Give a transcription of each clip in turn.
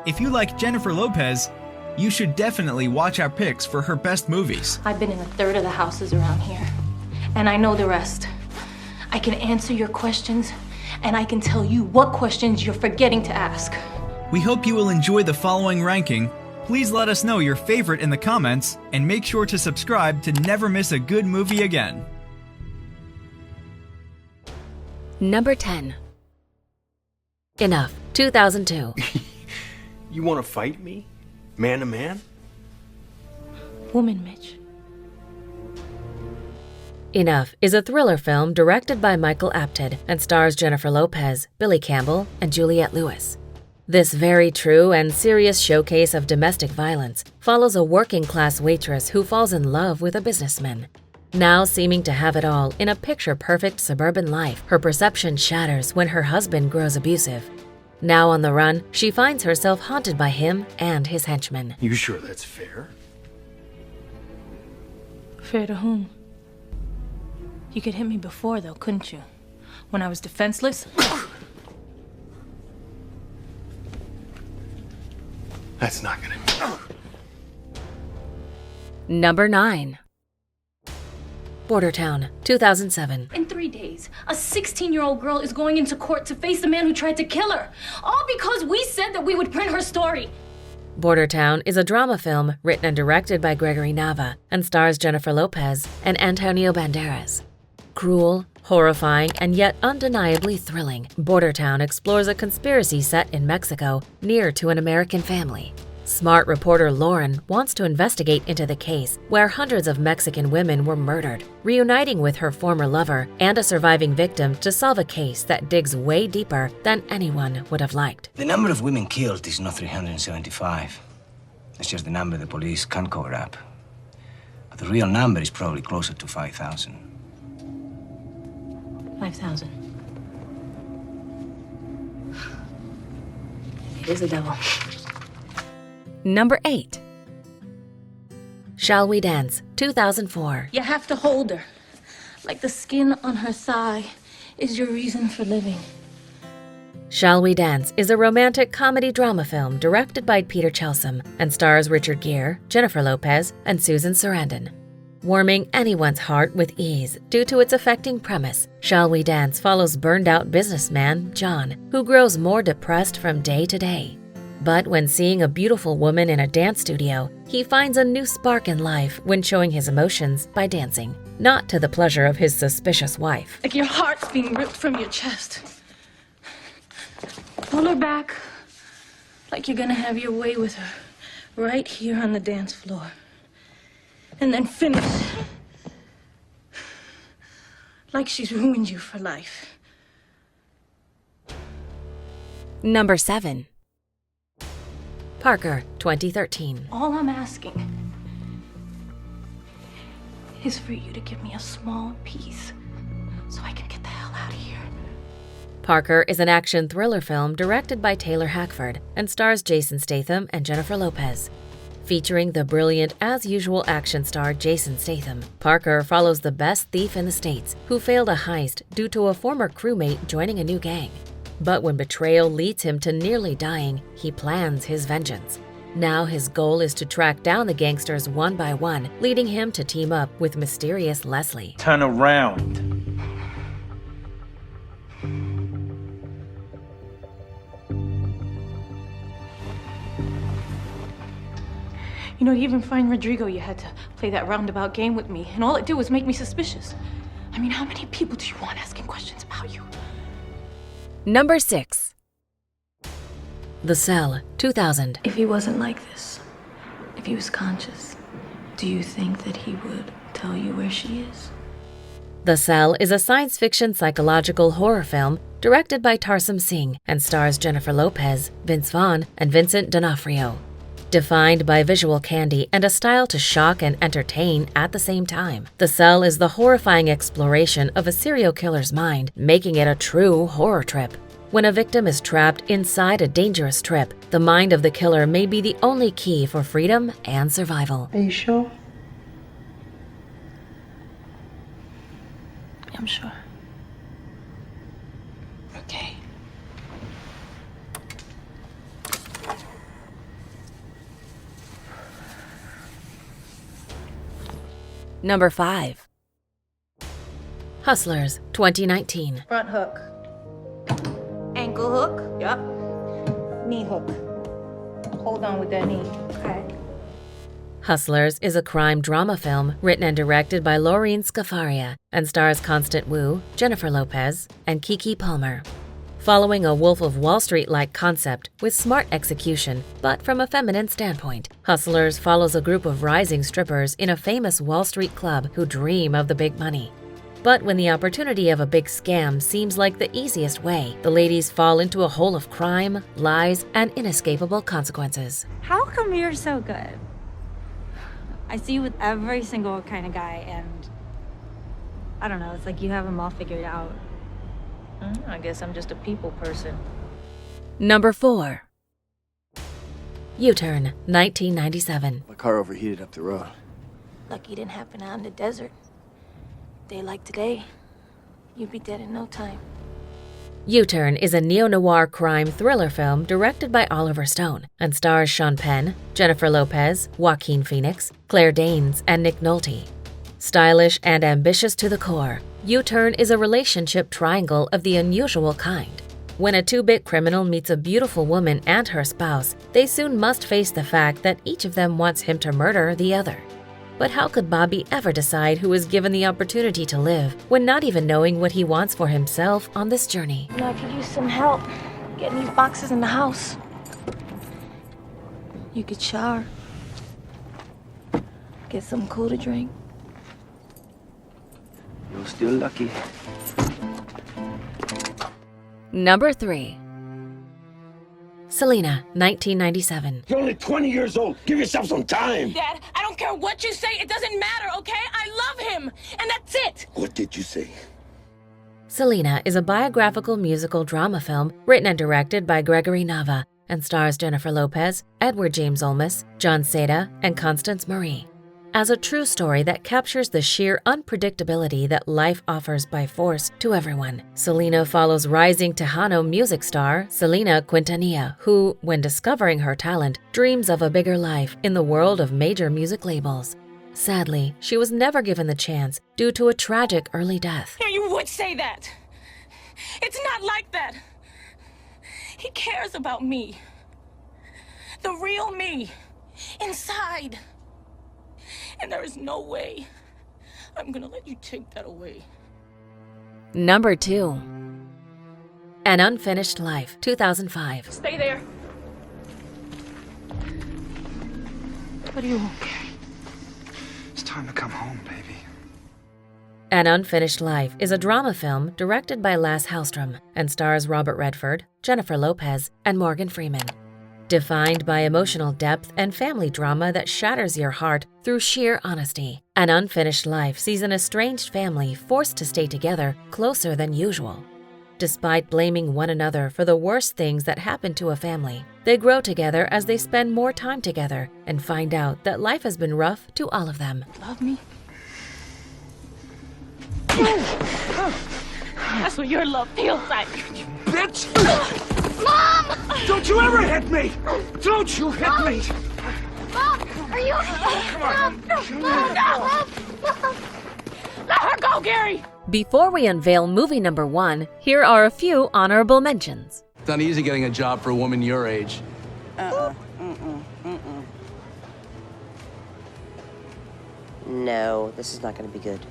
If you like Jennifer Lopez, you should definitely watch our picks for her best movies. I've been in a third of the houses around here, and I know the rest. I can answer your questions, and I can tell you what questions you're forgetting to ask. We hope you will enjoy the following ranking. Please let us know your favorite in the comments, and make sure to subscribe to never miss a good movie again. Number 10. Enough, 2002. You want to fight me? Man to man? Woman, Mitch. Enough is a thriller film directed by Michael Apted and stars Jennifer Lopez, Billy Campbell, and Juliette Lewis. This very true and serious showcase of domestic violence follows a working-class waitress who falls in love with a businessman. Now seeming to have it all in a picture-perfect suburban life, her perception shatters when her husband grows abusive. Now on the run, she finds herself haunted by him and his henchmen. You sure that's fair? Fair to whom? You could hit me before, though, couldn't you? When I was defenseless? That's not gonna... Number 9. Bordertown, 2007. In 3 days, a 16-year-old girl is going into court to face the man who tried to kill her. All because we said that we would print her story. Bordertown is a drama film written and directed by Gregory Nava and stars Jennifer Lopez and Antonio Banderas. Cruel, horrifying, and yet undeniably thrilling, Bordertown explores a conspiracy set in Mexico near to an American family. Smart reporter Lauren wants to investigate into the case where hundreds of Mexican women were murdered, reuniting with her former lover and a surviving victim to solve a case that digs way deeper than anyone would have liked. The number of women killed is not 375. It's just the number the police can cover up. But the real number is probably closer to 5,000. 5,000. It is a devil. Number 8. Shall We Dance, 2004. You have to hold her. Like the skin on her thigh is your reason for living. Shall We Dance is a romantic comedy drama film directed by Peter Chelsom and stars Richard Gere, Jennifer Lopez, and Susan Sarandon. Warming anyone's heart with ease due to its affecting premise, Shall We Dance follows burned-out businessman John, who grows more depressed from day to day. But when seeing a beautiful woman in a dance studio, he finds a new spark in life when showing his emotions by dancing, not to the pleasure of his suspicious wife. Like your heart's being ripped from your chest. Pull her back, like you're gonna have your way with her, right here on the dance floor. And then finish, like she's ruined you for life. Number 7. Parker, 2013. All I'm asking is for you to give me a small piece so I can get the hell out of here. Parker is an action thriller film directed by Taylor Hackford and stars Jason Statham and Jennifer Lopez. Featuring the brilliant as-usual action star Jason Statham, Parker follows the best thief in the States who failed a heist due to a former crewmate joining a new gang. But when betrayal leads him to nearly dying, he plans his vengeance. Now his goal is to track down the gangsters one by one, leading him to team up with mysterious Leslie. Turn around. You know, to even find Rodrigo, you had to play that roundabout game with me, and all it did was make me suspicious. I mean, how many people do you want asking questions about you? Number 6. The Cell, 2000. If he wasn't like this, if he was conscious, do you think that he would tell you where she is? The Cell is a science fiction psychological horror film directed by Tarsem Singh and stars Jennifer Lopez, Vince Vaughn, and Vincent D'Onofrio. Defined by visual candy and a style to shock and entertain at the same time, The Cell is the horrifying exploration of a serial killer's mind, making it a true horror trip. When a victim is trapped inside a dangerous trip, the mind of the killer may be the only key for freedom and survival. Are you sure? I'm sure. Okay. Number 5. Hustlers, 2019. Front hook. Ankle hook. Yup. Knee hook. Hold on with that knee. Okay. Hustlers is a crime drama film written and directed by Laureen Scafaria and stars Constant Wu, Jennifer Lopez, and Keke Palmer. Following a Wolf of Wall Street-like concept with smart execution, but from a feminine standpoint, Hustlers follows a group of rising strippers in a famous Wall Street club who dream of the big money. But when the opportunity of a big scam seems like the easiest way, the ladies fall into a hole of crime, lies, and inescapable consequences. How come you're so good? I see you with every single kind of guy, and I don't know, it's like you have them all figured out. I guess I'm just a people person. Number 4. U-Turn, 1997. My car overheated up the road. Lucky it didn't happen out in the desert. Day like today, you'd be dead in no time. U-Turn is a neo-noir crime thriller film directed by Oliver Stone and stars Sean Penn, Jennifer Lopez, Joaquin Phoenix, Claire Danes, and Nick Nolte. Stylish and ambitious to the core, U-Turn is a relationship triangle of the unusual kind. When a two-bit criminal meets a beautiful woman and her spouse, they soon must face the fact that each of them wants him to murder the other. But how could Bobby ever decide who is given the opportunity to live when not even knowing what he wants for himself on this journey? You know, I could use some help getting these boxes in the house. You could shower. Get something cool to drink. You're still lucky. Number 3. Selena, 1997. You're only 20 years old. Give yourself some time. Dad, I don't care what you say. It doesn't matter, okay? I love him, and that's it. What did you say? Selena is a biographical musical drama film written and directed by Gregory Nava and stars Jennifer Lopez, Edward James Olmos, John Seda, and Constance Marie. As a true story that captures the sheer unpredictability that life offers by force to everyone, Selena follows rising Tejano music star Selena Quintanilla, who, when discovering her talent, dreams of a bigger life in the world of major music labels. Sadly, she was never given the chance due to a tragic early death. Yeah, you would say that. It's not like that. He cares about me. The real me. Inside. And there is no way I'm gonna let you take that away. Number 2. An Unfinished Life, 2005. Stay there. What do you want? It's time to come home, baby. An Unfinished Life is a drama film directed by Lasse Hallström and stars Robert Redford, Jennifer Lopez, and Morgan Freeman. Defined by emotional depth and family drama that shatters your heart through sheer honesty, An Unfinished Life sees an estranged family forced to stay together closer than usual. Despite blaming one another for the worst things that happen to a family, they grow together as they spend more time together and find out that life has been rough to all of them. Love me? That's what your love feels like. Bitch! Mom! Don't you ever hit me! Don't you hit me! Mom, are you okay? Mom, no! Let her go, Gary! Before we unveil movie number 1, here are a few honorable mentions. It's not easy getting a job for a woman your age. No, this is not gonna be good.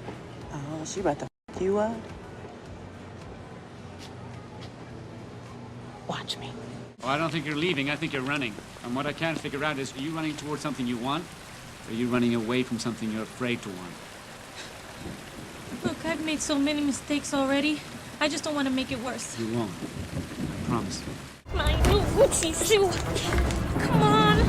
Oh, she about to f you up? Watch me. Oh, I don't think you're leaving. I think you're running. And what I can't figure out is, are you running towards something you want? Or are you running away from something you're afraid to want? Look, I've made so many mistakes already. I just don't want to make it worse. You won't. I promise. My new Gucci shoe. Come on.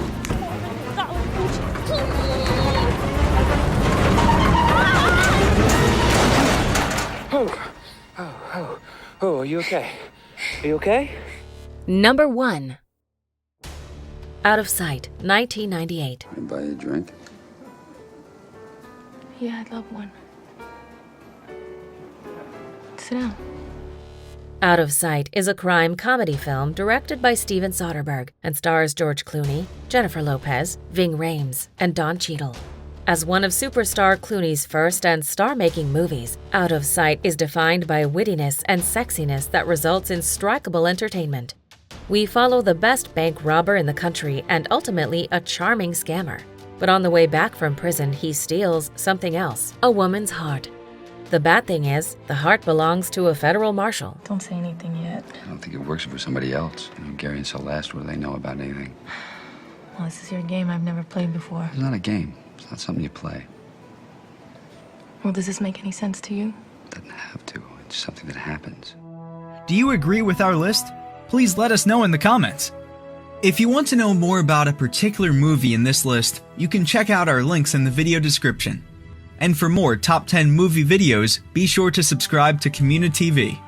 Oh, are you okay? Are you okay? Number 1. Out of Sight, 1998. Can I buy you a drink? Yeah, I'd love one. Sit down. Out of Sight is a crime comedy film directed by Steven Soderbergh and stars George Clooney, Jennifer Lopez, Ving Rhames, and Don Cheadle. As one of superstar Clooney's first and star-making movies, Out of Sight is defined by wittiness and sexiness that results in strikeable entertainment. We follow the best bank robber in the country and ultimately a charming scammer. But on the way back from prison, he steals something else, a woman's heart. The bad thing is, the heart belongs to a federal marshal. Don't say anything yet. I don't think it works for somebody else. Gary and Celeste, what do they know about anything? Well, this is your game I've never played before. It's not a game. It's not something you play. Well, does this make any sense to you? It doesn't have to. It's something that happens. Do you agree with our list? Please let us know in the comments. If you want to know more about a particular movie in this list, you can check out our links in the video description. And for more top 10 movie videos, be sure to subscribe to communiTV.